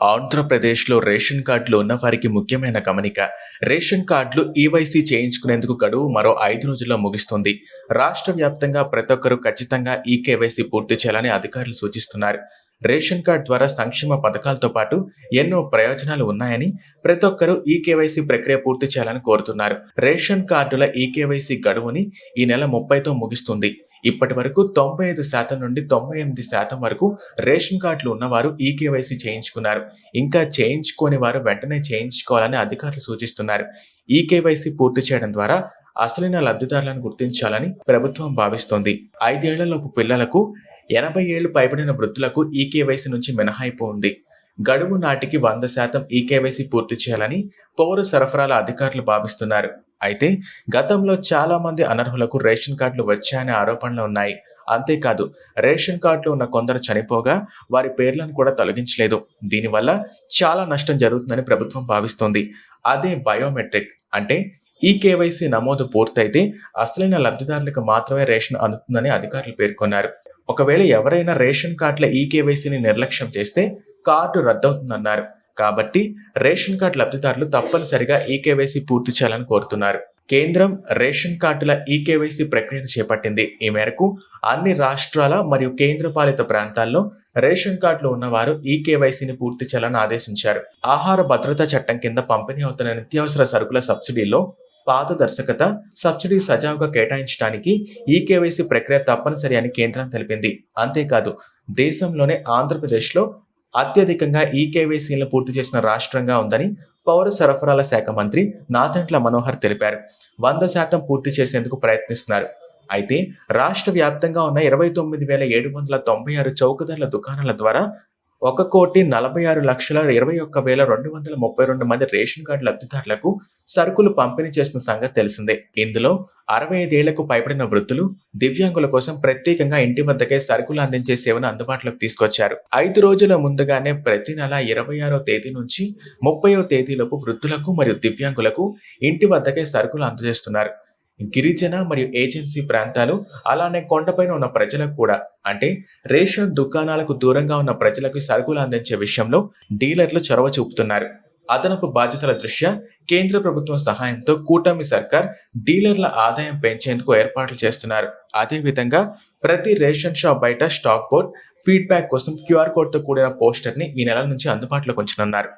ఆంధ్రప్రదేశ్‌లో రేషన్ కార్డులు ఉన్నవారికి ముఖ్యమైన గమనిక. రేషన్ కార్డులు ఈవైసీ చేయించుకునేందుకు గడువు మరో 5 రోజుల్లో ముగుస్తుంది. రాష్ట్ర వ్యాప్తంగా ప్రతి ఒక్కరూ ఖచ్చితంగా ఈకేవైసీ పూర్తి చేయాలని అధికారులు సూచిస్తున్నారు. రేషన్ కార్డు ద్వారా సంక్షేమ పథకాలతో పాటు ఎన్నో ప్రయోజనాలు ఉన్నాయని, ప్రతి ఒక్కరూ ఈకేవైసీ ప్రక్రియ పూర్తి చేయాలని కోరుతున్నారు. రేషన్ కార్డుల ఈకేవైసీ గడువుని ఈ నెల 30తో ముగుస్తుంది. ఇప్పటి వరకు 95% నుండి 98% వరకు రేషన్ కార్డులు ఉన్నవారు ఈకేవైసీ చేయించుకున్నారు. ఇంకా చేయించుకోని వారు వెంటనే చేయించుకోవాలని అధికారులు సూచిస్తున్నారు. ఈకేవైసీ పూర్తి చేయడం ద్వారా అసలైన లబ్ధిదారులను గుర్తించాలని ప్రభుత్వం భావిస్తోంది. 5 ఏళ్లలోపు పిల్లలకు, 80 ఏళ్లు పైబడిన వృద్ధులకు ఈకేవైసీ నుంచి మినహాయింపు ఉంది. గడువు నాటికి 100% ఈకేవైసీ పూర్తి చేయాలని పౌర సరఫరాల అధికారులు భావిస్తున్నారు. అయితే గతంలో చాలా మంది అనర్హులకు రేషన్ కార్డులు వచ్చాయనే ఆరోపణలు ఉన్నాయి. అంతేకాదు, రేషన్ కార్డులో ఉన్న కొందరు చనిపోగా వారి పేర్లను కూడా తొలగించలేదు. దీనివల్ల చాలా నష్టం జరుగుతుందని ప్రభుత్వం భావిస్తోంది. అదే బయోమెట్రిక్ అంటే ఈకేవైసీ నమోదు పూర్తయితే అసలైన లబ్ధిదారులకు మాత్రమే రేషన్ అందుతుందని అధికారులు పేర్కొన్నారు. ఒకవేళ ఎవరైనా రేషన్ కార్డుల ఈకేవైసీని నిర్లక్ష్యం చేస్తే కార్డు రద్దవుతుందన్నారు. కాబట్టి రేషన్ కార్డు లబ్ధిదారులు తప్పనిసరిగా ఈకేవైసీ పూర్తి చేయాలని కోరుతున్నారు. కేంద్రం రేషన్ కార్డుల ఈకేవైసీ ప్రక్రియను చేపట్టింది. ఈ మేరకు అన్ని రాష్ట్రాల మరియు కేంద్రపాలిత ప్రాంతాల్లో రేషన్ కార్డులు ఉన్నవారు ఈకేవైసీని పూర్తి చేయాలని ఆదేశించారు. ఆహార భద్రతా చట్టం కింద పంపిణీ అవుతున్న నిత్యావసర సరుకుల సబ్సిడీలో పారదర్శకత, సబ్సిడీ సజావుగా కేటాయించడానికి ఈకేవైసీ ప్రక్రియ తప్పనిసరి అని కేంద్రం తెలిపింది. అంతేకాదు, దేశంలోనే ఆంధ్రప్రదేశ్లో అత్యధికంగా ఈకేవైసీలను పూర్తి చేసిన రాష్ట్రంగా ఉందని పౌర సరఫరాల శాఖ మంత్రి నాదెండ్ల మనోహర్ తెలిపారు. 100% పూర్తి చేసేందుకు ప్రయత్నిస్తున్నారు. అయితే రాష్ట్ర వ్యాప్తంగా ఉన్న 29,796 చౌకధరల దుకాణాల ద్వారా 1,46,21,232 మంది రేషన్ కార్డు లబ్ధిదారులకు సరుకులు పంపిణీ చేసిన సంగతి తెలిసిందే. ఇందులో 65 ఏళ్లకు పైబడిన వృద్ధులు, దివ్యాంగుల కోసం ప్రత్యేకంగా ఇంటి వద్దకే సరుకులు అందించే సేవను అందుబాటులోకి తీసుకొచ్చారు. 5 రోజుల ముందుగానే ప్రతి నెల 26వ తేదీ నుంచి 30వ తేదీలోపు వృద్ధులకు మరియు దివ్యాంగులకు ఇంటి వద్దకే సరుకులు అందజేస్తున్నారు. గిరిజన మరియు ఏజెన్సీ ప్రాంతాలు, అలానే కొండపైన ఉన్న ప్రజలకు కూడా, అంటే రేషన్ దుకాణాలకు దూరంగా ఉన్న ప్రజలకు సరుకులు అందించే విషయంలో డీలర్లు చొరవ చూపుతున్నారు. అదనపు బాధ్యతల దృష్ట్యా కేంద్ర ప్రభుత్వం సహాయంతో కూటమి సర్కార్ డీలర్ల ఆదాయం పెంచేందుకు ఏర్పాట్లు చేస్తున్నారు. అదేవిధంగా ప్రతి రేషన్ షాప్ బయట స్టాక్ బోర్డ్, ఫీడ్బ్యాక్ కోసం క్యూఆర్ కోడ్తో కూడిన పోస్టర్ని ఈ నెల నుంచి అందుబాటులోకి ఉంచనున్నారు.